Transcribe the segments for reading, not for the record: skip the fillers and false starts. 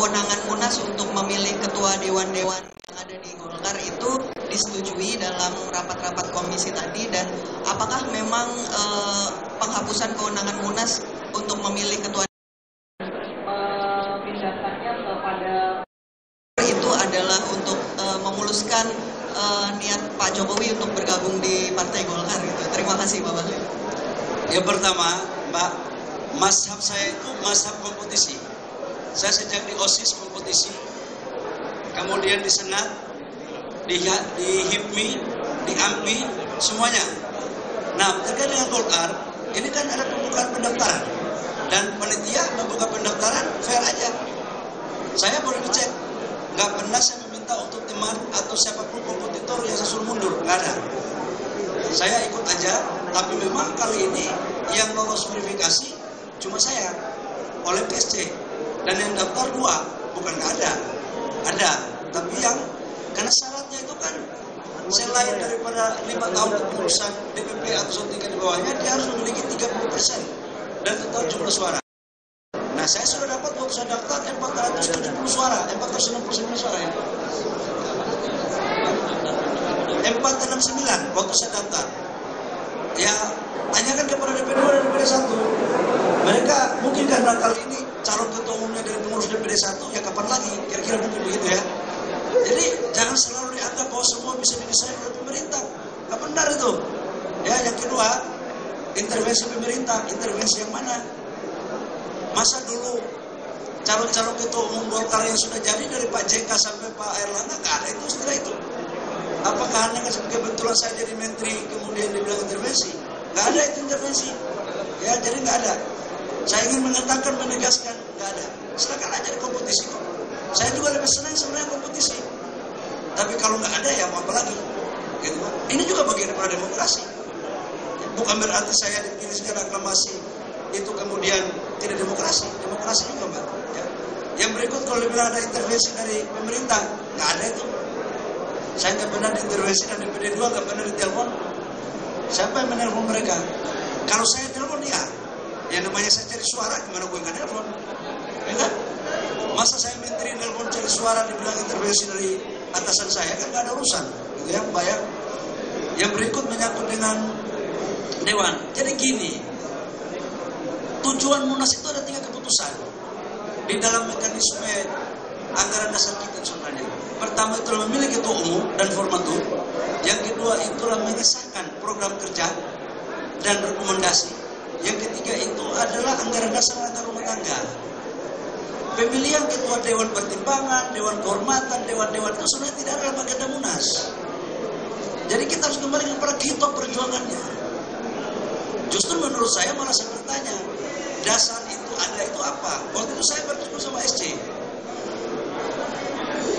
kewenangan Munas untuk memilih ketua dewan-dewan yang ada di Golkar itu disetujui dalam rapat-rapat komisi tadi, dan apakah memang penghapusan kewenangan Munas untuk memilih ketua memindahkannya kepada itu adalah untuk memuluskan niat Pak Jokowi untuk bergabung di Partai Golkar gitu. Terima kasih Pak Bahlil. Yang pertama, Mbak, mazhab saya itu mazhab kompetisi. Saya sejak di OSIS kompetisi, kemudian di Senat, di HIPMI, di AMPI, semuanya. Nah, terkait dengan Golkar, ini kan ada pembukaan pendaftaran. Dan panitia membuka pendaftaran fair aja. Saya boleh dicek. Nggak pernah saya meminta untuk teman atau siapapun kompetitor yang saya suruh mundur. Nggak ada. Saya ikut aja, tapi memang kali ini yang lolos verifikasi cuma saya oleh PSC. Dan yang daftar 2, bukan nggak ada. Ada, tapi yang karena syaratnya itu kan selain daripada 5 tahun kepengurusan DPP atau tingkat di bawahnya, dia harus memiliki 30% dan total jumlah suara. Nah, saya sudah dapat waktu saya daftar 470 suara, 469 suara ya. 469 waktu saya daftar. Ya, tanyakan kepada DPD 2 dan DPD 1. Mereka mungkin karena kali ini calon ketua umumnya dari pengurus DPD 1, ya kapan lagi? Kira-kira mungkin begitu ya. Jadi jangan selalu dianggap bahwa semua bisa didesain oleh pemerintah. Nggak benar itu. Ya, yang kedua, intervensi pemerintah. Intervensi yang mana? Masa dulu calon-calon ketua umum Golkar yang sudah jadi dari Pak JK sampai Pak Erlangga nggak ada itu setelah itu. Apakah hanya kebetulan saya jadi menteri kemudian dibilang intervensi? Nggak ada itu intervensi. Ya, jadi nggak ada. Saya ingin mengatakan, menegaskan, nggak ada. Silakan aja di kompetisi kok. Saya juga lebih senang sebenarnya kompetisi. Tapi kalau nggak ada ya mau apa lagi? Gitu. Ini juga bagian daripada demokrasi. Bukan berarti saya dipilih secara aklamasi itu kemudian tidak demokrasi. Demokrasi juga Mbak. Ya. Yang berikut kalau dibilang ada intervensi dari pemerintah, nggak ada itu. Saya nggak pernah diintervensi dan DPD 2 nggak pernah ditelepon. Siapa yang menelpon mereka? Kalau saya telepon ya, yang namanya saya cari suara, gimana gue nggak telepon? Ya kan? Masa saya menteri telepon cari suara dibilang intervensi dari atasan saya, kan nggak ada urusan, gitu ya, Mbak ya. Yang berikut menyangkut dengan dewan. Jadi gini, tujuan Munas itu ada 3 keputusan di dalam mekanisme anggaran dasar kita sebenarnya. Pertama itu memilih ketua umum dan formatur. Yang kedua itulah mengesahkan program kerja dan rekomendasi. Yang ketiga itu adalah anggaran dasar rumah tangga. Pemilihan ketua dewan pertimbangan, dewan kehormatan, dewan-dewan itu sebenarnya tidak ada dalam agenda Munas. Jadi kita harus kembali kepada kitab perjuangannya. Justru menurut saya malah saya bertanya, dasar itu ada itu apa? Waktu itu saya berdiskusi sama SC.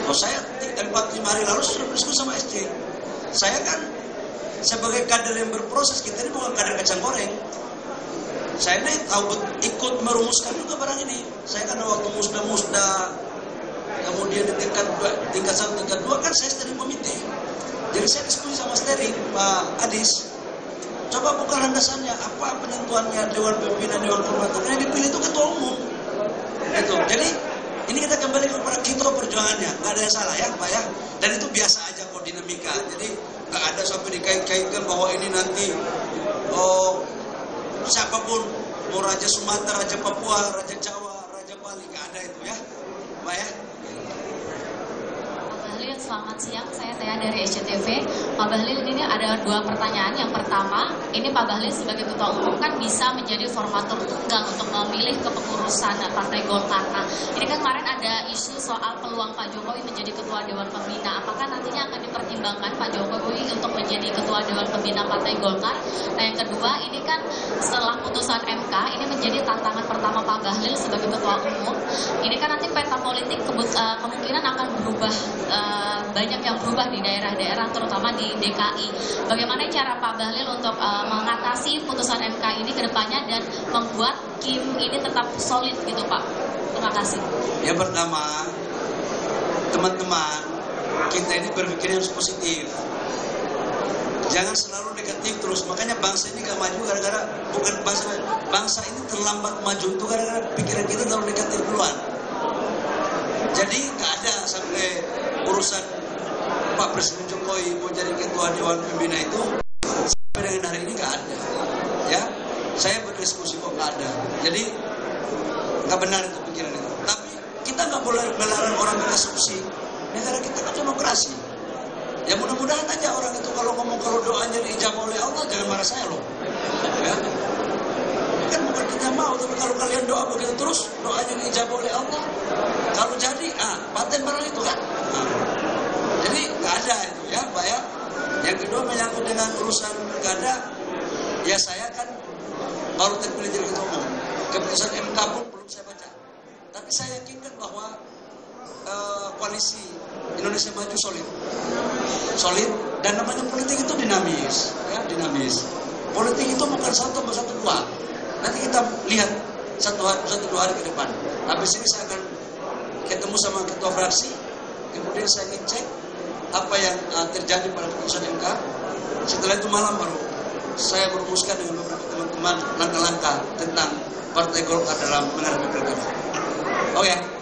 Oh, saya 4-5 hari lalu sudah berdiskusi sama SC. Saya kan sebagai kader yang berproses, kita ini bukan kader kacang goreng. Saya ini tahu ikut merumuskan juga barang ini. Saya kan waktu musda, kemudian di tingkat 1, tingkat 2 kan saya steering komite. Jadi saya diskusi sama steering Pak Adis. Coba buka landasannya, apa penentuannya dewan pimpinan, dewan kehormatan. Yang dipilih itu ketua umum. Gitu. Jadi ini kita kembali kepada kita perjuangannya, nggak ada yang salah ya Pak ya. Dan itu biasa aja kok dinamika. Jadi nggak ada sampai dikait-kaitkan bahwa ini nanti siapapun, mau Raja Sumatera, Raja Papua, Raja Jawa, Raja Bali, nggak ada itu ya Pak ya. Bahlil, selamat siang. Saya Tia dari SCTV. Pak Bahlil, ini ada 2 pertanyaan. Yang pertama, ini Pak Bahlil sebagai ketua umum kan bisa menjadi formatur tunggal untuk memilih kepengurusan Partai Golkar. Nah, ini kan kemarin ada isu soal peluang Pak Jokowi menjadi ketua Dewan Pembina. Apakah nantinya akan dipertimbangkan Pak Jokowi untuk menjadi ketua Dewan Pembina Partai Golkar? Nah, yang kedua, ini kan setelah putusan MK, ini menjadi tantangan pertama Pak Bahlil sebagai ketua umum. Ini kan nanti peta politik kemungkinan akan berubah, banyak yang berubah di daerah-daerah, terutama di DKI. Bagaimana cara Pak Bahlil untuk mengatasi putusan MK ini ke depannya dan membuat Kim ini tetap solid gitu Pak? Terima kasih. Yang pertama, teman-teman, kita ini berpikir yang positif. Jangan selalu negatif terus. Makanya bangsa ini gak maju gara-gara, bukan bangsa ini terlambat maju itu gara-gara pikiran kita terlalu negatif duluan. Jadi nggak ada sampai urusan Pak Presiden Jokowi mau jadi ketua Dewan Pembina itu sampai dengan hari ini nggak ada. Ya, saya berdiskusi kok nggak ada. Jadi nggak benar itu pikiran itu. Tapi kita nggak boleh melarang orang berasumsi. Negara kita kan demokrasi. Ya mudah-mudahan aja orang itu kalau ngomong kalau doanya diijabah oleh Allah, jangan marah saya loh. Ya. Kan bukan kita mau, tapi kalau kalian doa begitu terus, doanya diijabah oleh Allah. Kalau jadi, paten barang itu kan. Jadi nggak ada itu ya, Pak ya. Yang kedua menyangkut dengan urusan pilkada, ya saya kan baru terpilih jadi ketua umum. Keputusan MK pun belum saya baca. Tapi saya yakinkan bahwa koalisi Indonesia Maju solid, dan namanya politik itu dinamis, ya dinamis. Politik itu bukan 1 + 1 = 2. Nanti kita lihat 1-2 hari ke depan. Habis ini saya akan ketemu sama ketua fraksi, kemudian saya ingin cek apa yang terjadi pada keputusan MK. Setelah itu malam baru saya merumuskan dengan beberapa teman-teman langkah-langkah tentang Partai Golkar dalam menghadapi pilkada. Oke.